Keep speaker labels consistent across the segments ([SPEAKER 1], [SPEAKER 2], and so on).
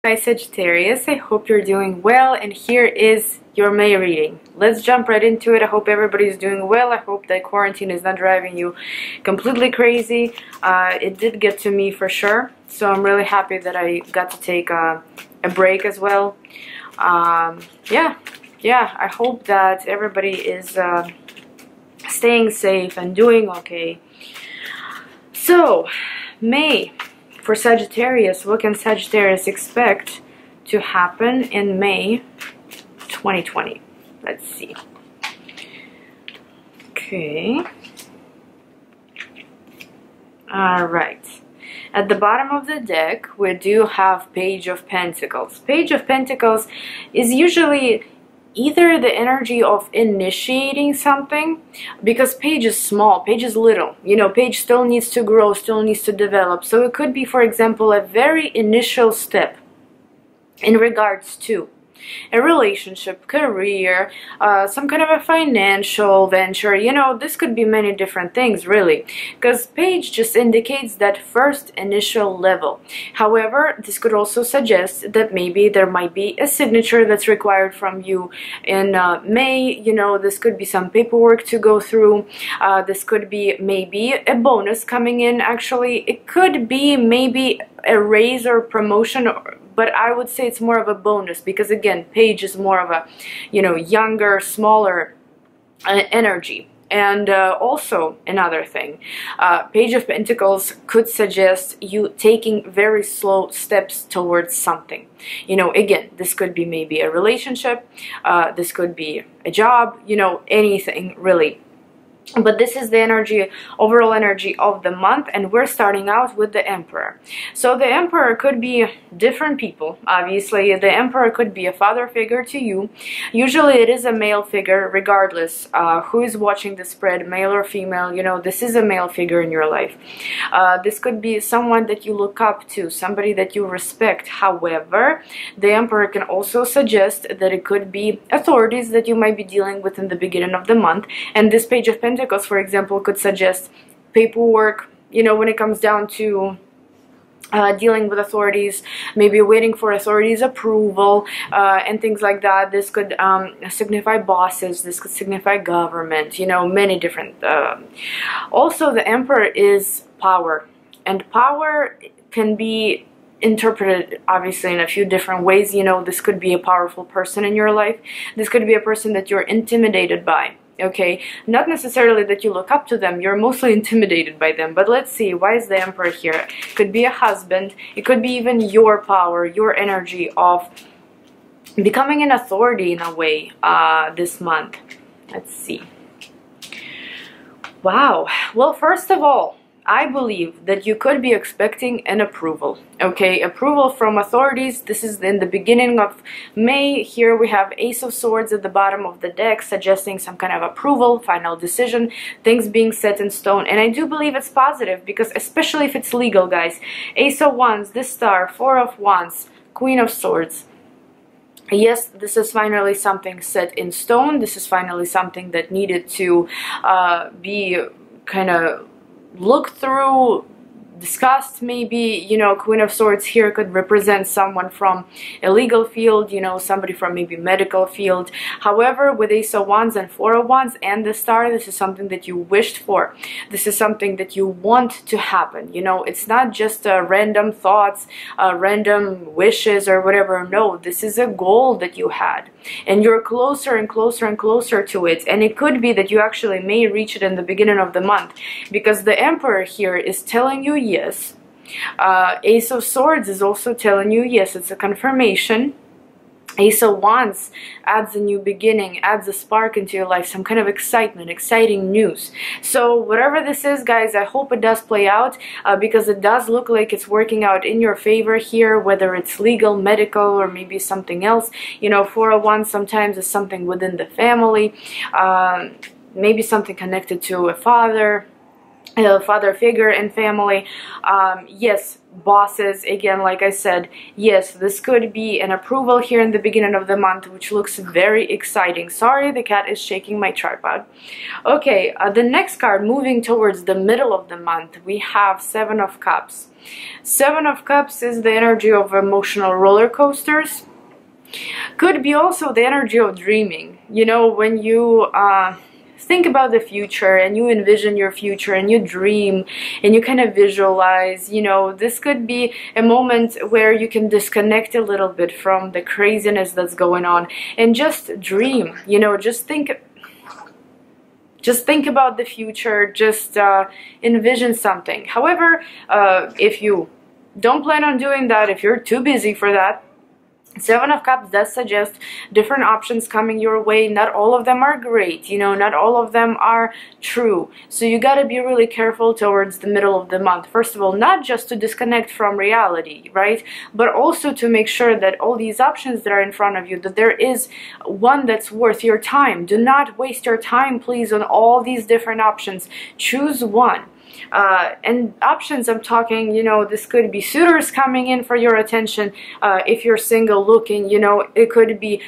[SPEAKER 1] Hi Sagittarius, I hope you're doing well, and here is your May reading. Let's jump right into it. I hope everybody's doing well. I hope that quarantine is not driving you completely crazy. It did get to me for sure, so I'm really happy that I got to take a break as well. Yeah, I hope that everybody is staying safe and doing okay. So, May. For Sagittarius, what can Sagittarius expect to happen in May 2020? Let's see. Okay. Alright. At the bottom of the deck, we do have Page of Pentacles. Page of Pentacles is usually either the energy of initiating something, because Page is small, Page is little, you know, Page still needs to grow, still needs to develop. So it could be, for example, a very initial step in regards to a relationship, career, some kind of a financial venture. You know, this could be many different things, really, because Page just indicates that first initial level. However, this could also suggest that maybe there might be a signature that's required from you in May. You know, this could be some paperwork to go through. This could be maybe a bonus coming in. Actually, it could be maybe a raise or promotion, but I would say it's more of a bonus, because again, Page is more of a, you know, younger, smaller energy. And also another thing, Page of Pentacles could suggest you taking very slow steps towards something. You know, again, this could be maybe a relationship, this could be a job, you know, anything really. But this is the energy, overall energy of the month, and we're starting out with the Emperor. So the Emperor could be different people. Obviously, the Emperor could be a father figure to you. Usually it is a male figure, regardless who is watching the spread, male or female. You know, this is a male figure in your life. This could be someone that you look up to, somebody that you respect. However, the Emperor can also suggest that it could be authorities that you might be dealing with in the beginning of the month. And this Page of Pentacles, for example, could suggest paperwork, you know, when it comes down to dealing with authorities, maybe waiting for authorities' approval, and things like that. This could signify bosses, this could signify government, you know, many different. Also, the Emperor is power, and power can be interpreted obviously in a few different ways. You know, this could be a powerful person in your life. This could be a person that you're intimidated by. Okay, not necessarily that you look up to them, you're mostly intimidated by them. But let's see, why is the Emperor here? It could be a husband, it could be even your power, your energy of becoming an authority in a way this month. Let's see. Wow, well, first of all, I believe that you could be expecting an approval, okay? Approval from authorities. This is in the beginning of May. Here we have Ace of Swords at the bottom of the deck, suggesting some kind of approval, final decision, things being set in stone. And I do believe it's positive, because especially if it's legal, guys. Ace of Wands, this Star, Four of Wands, Queen of Swords. Yes, this is finally something set in stone. This is finally something that needed to be kind of looked through, discussed, maybe. You know, Queen of Swords here could represent someone from a legal field, you know, somebody from maybe medical field. However, with Ace of Wands and Four of Wands and the Star, this is something that you wished for. This is something that you want to happen. You know, it's not just random thoughts, random wishes or whatever. No, this is a goal that you had, and you're closer and closer and closer to it. And it could be that you actually may reach it in the beginning of the month, because the Emperor here is telling you yes. Ace of Swords is also telling you yes, it's a confirmation. Ace of Wands adds a new beginning, adds a spark into your life, some kind of excitement, exciting news. So whatever this is, guys, I hope it does play out, because it does look like it's working out in your favor here, whether it's legal, medical, or maybe something else. You know, Four of Wands sometimes is something within the family, maybe something connected to a father, father figure in family. Yes, bosses, again, like I said, yes, this could be an approval here in the beginning of the month, which looks very exciting. Sorry, the cat is shaking my tripod. Okay, the next card, moving towards the middle of the month, we have Seven of Cups. Seven of Cups is the energy of emotional roller coasters. Could be also the energy of dreaming. You know, when you think about the future and you envision your future and you dream and you kind of visualize, you know, this could be a moment where you can disconnect a little bit from the craziness that's going on and just dream, you know, just think about the future, just envision something. However, if you don't plan on doing that, if you're too busy for that, Seven of Cups does suggest different options coming your way. Not all of them are great, you know, not all of them are true. So you got to be really careful towards the middle of the month. First of all, not just to disconnect from reality, right? But also to make sure that all these options that are in front of you, that there is one that's worth your time. Do not waste your time, please, on all these different options. Choose one. And options, I'm talking, you know, this could be suitors coming in for your attention. If you're single looking, you know, it could be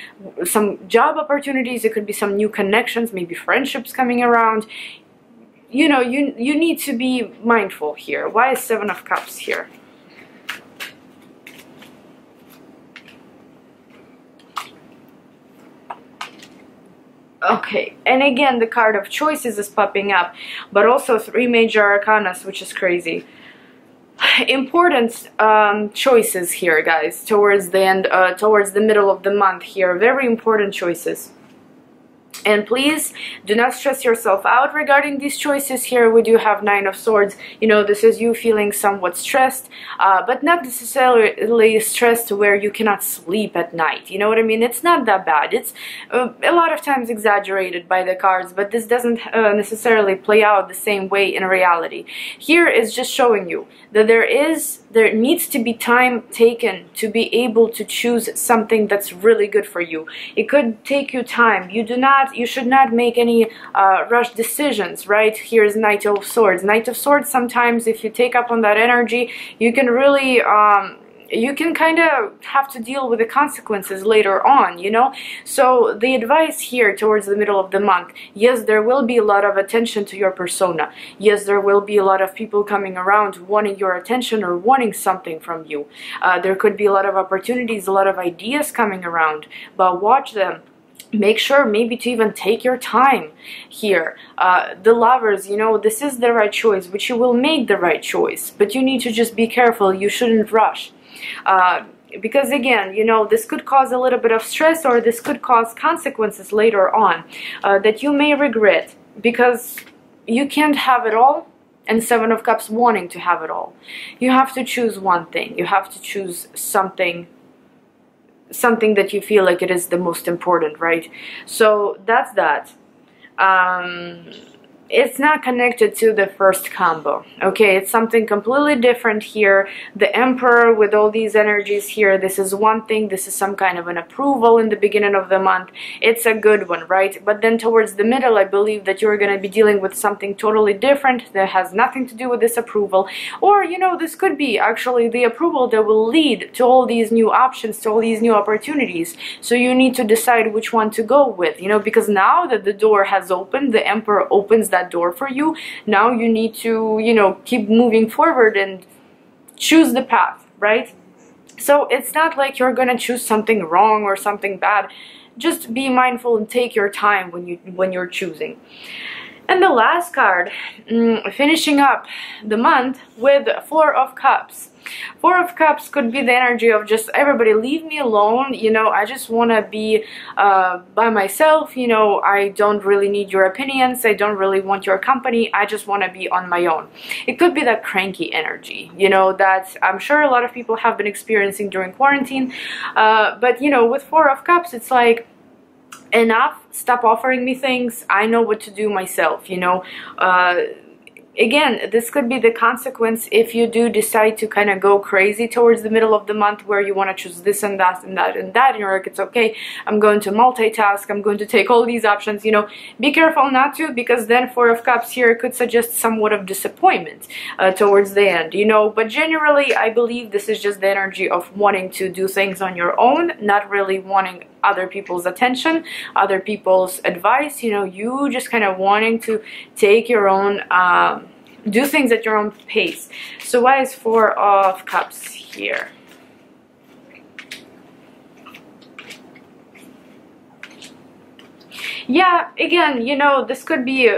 [SPEAKER 1] some job opportunities, it could be some new connections, maybe friendships coming around. You know, you need to be mindful here. Why is Seven of Cups here? Okay, and again, the card of choices is popping up, but also three major arcanas, which is crazy. Important choices here, guys, towards the end, towards the middle of the month here. Very important choices. And please do not stress yourself out regarding these choices here. We do have Nine of Swords. You know, this is you feeling somewhat stressed, but not necessarily stressed where you cannot sleep at night. You know what I mean? It's not that bad. It's a lot of times exaggerated by the cards, but this doesn't necessarily play out the same way in reality. Here is just showing you that there needs to be time taken to be able to choose something that's really good for you. It could take you time. You should not make any rush decisions, right? Here's Knight of Swords. Knight of Swords, sometimes if you take up on that energy, you can really you can kind of have to deal with the consequences later on, you know? So the advice here towards the middle of the month, yes, there will be a lot of attention to your persona. Yes, there will be a lot of people coming around wanting your attention or wanting something from you. There could be a lot of opportunities, a lot of ideas coming around, but watch them. Make sure maybe to even take your time here. The Lovers, you know, this is the right choice, which you will make the right choice, but you need to just be careful. You shouldn't rush. Because again, you know, this could cause a little bit of stress, or this could cause consequences later on that you may regret, because you can't have it all, and Seven of Cups wanting to have it all. You have to choose one thing. You have to choose something that you feel like it is the most important, right? So that's that. It's not connected to the first combo, okay? It's something completely different here. The Emperor with all these energies here, this is one thing. This is some kind of an approval in the beginning of the month. It's a good one, right? But then towards the middle, I believe that you're going to be dealing with something totally different that has nothing to do with this approval. Or, you know, this could be actually the approval that will lead to all these new options, to all these new opportunities. So you need to decide which one to go with, you know, because now that the door has opened, the Emperor opens that door for you. Now you need to, you know, keep moving forward and choose the path, right? So it's not like you're gonna choose something wrong or something bad. Just be mindful and take your time when you're choosing. And the last card, finishing up the month with Four of Cups. Four of Cups could be the energy of just everybody leave me alone, you know, I just want to be by myself, you know, I don't really need your opinions, I don't really want your company, I just want to be on my own. It could be that cranky energy, you know, that I'm sure a lot of people have been experiencing during quarantine, but you know, with Four of Cups, it's like, enough, stop offering me things, I know what to do myself, you know. again, this could be the consequence if you do decide to kind of go crazy towards the middle of the month, where you want to choose this and that and that and that, and you're like, it's okay, I'm going to multitask, I'm going to take all these options, you know. Be careful not to, because then Four of Cups here could suggest somewhat of disappointment towards the end, you know. But generally, I believe this is just the energy of wanting to do things on your own, not really wanting other people's attention, other people's advice, you know. You just kind of wanting to take your own do things at your own pace. So why is Four of Cups here? Yeah, again, you know, this could be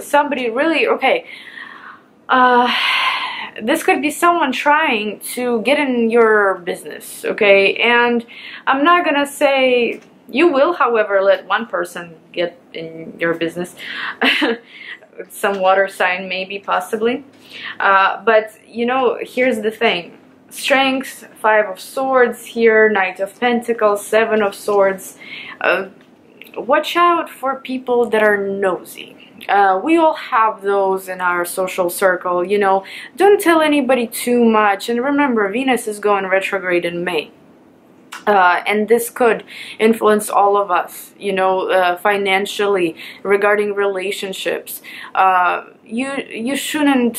[SPEAKER 1] somebody really, okay, this could be someone trying to get in your business, okay? And I'm not gonna say you will, however, let one person get in your business. Some water sign, maybe, possibly. But, you know, here's the thing. Strength, Five of Swords here, Knight of Pentacles, Seven of Swords. Watch out for people that are nosy. We all have those in our social circle, you know. Don't tell anybody too much. And remember, Venus is going retrograde in May. And this could influence all of us, you know, financially, regarding relationships. You shouldn't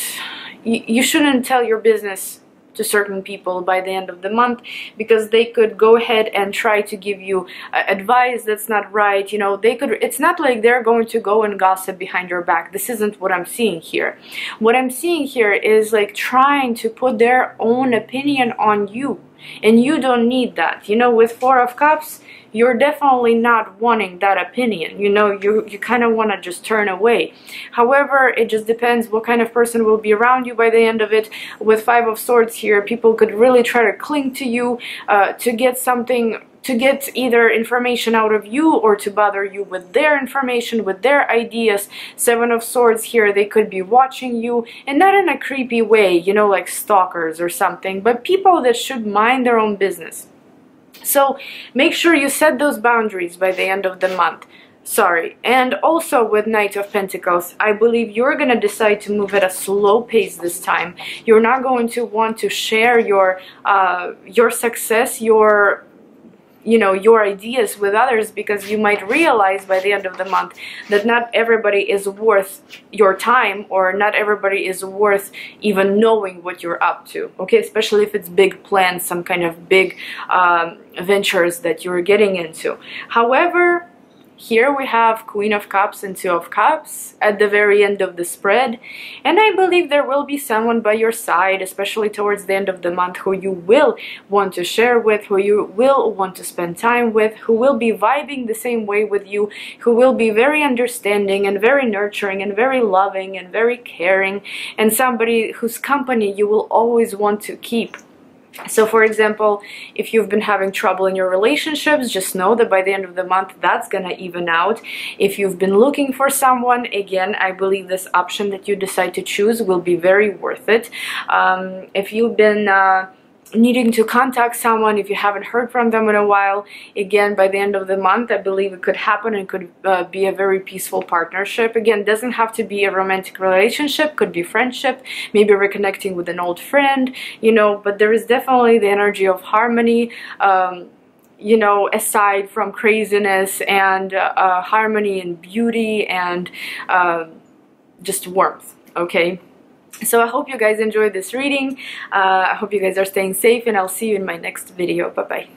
[SPEAKER 1] tell your business to certain people by the end of the month, because they could go ahead and try to give you advice that's not right, you know. They could, it's not like they're going to go and gossip behind your back. This isn't what I'm seeing here. What I'm seeing here is like trying to put their own opinion on you, and you don't need that, you know. With Four of Cups, you're definitely not wanting that opinion, you know. You kind of want to just turn away. However, it just depends what kind of person will be around you by the end of it. With Five of Swords here, people could really try to cling to you to get something, to get either information out of you, or to bother you with their information, with their ideas. Seven of Swords here, they could be watching you, and not in a creepy way, you know, like stalkers or something, but people that should mind their own business. So make sure you set those boundaries by the end of the month. Sorry. And also with Knight of Pentacles, I believe you're going to decide to move at a slow pace this time. You're not going to want to share your success, your ideas with others, because you might realize by the end of the month that not everybody is worth your time, or not everybody is worth even knowing what you're up to, okay? Especially if it's big plans, some kind of big ventures that you're getting into. However, here we have Queen of Cups and Two of Cups at the very end of the spread, and I believe there will be someone by your side, especially towards the end of the month, who you will want to share with, who you will want to spend time with, who will be vibing the same way with you, who will be very understanding and very nurturing and very loving and very caring, and somebody whose company you will always want to keep. So, for example, if you've been having trouble in your relationships, just know that by the end of the month, that's gonna even out. If you've been looking for someone, again, I believe this option that you decide to choose will be very worth it. If you've been needing to contact someone, if you haven't heard from them in a while, again, by the end of the month, I believe it could happen and could be a very peaceful partnership. Again, doesn't have to be a romantic relationship, could be friendship, maybe reconnecting with an old friend, you know. But there is definitely the energy of harmony, you know, aside from craziness, and harmony and beauty and just warmth, okay? So I hope you guys enjoyed this reading. I hope you guys are staying safe, and I'll see you in my next video. Bye-bye.